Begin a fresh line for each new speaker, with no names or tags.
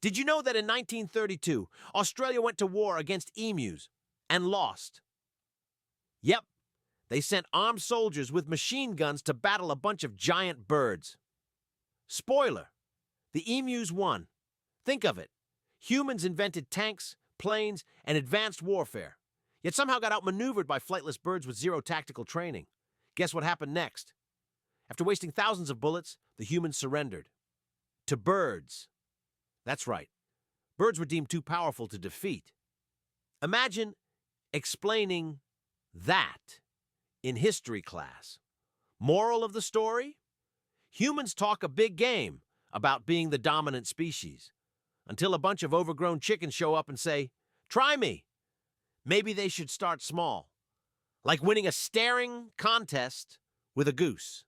Did you know that in 1932, Australia went to war against emus and lost? Yep, they sent armed soldiers with machine guns to battle a bunch of giant birds. Spoiler, the emus won. Think of it. Humans invented tanks, planes, and advanced warfare, yet somehow got outmaneuvered by flightless birds with zero tactical training. Guess what happened next? After wasting thousands of bullets, the humans surrendered. To birds. That's right. Birds were deemed too powerful to defeat. Imagine explaining that in history class. Moral of the story? Humans talk a big game about being the dominant species, until a bunch of overgrown chickens show up and say, "Try me." Maybe they should start small, like winning a staring contest with a goose.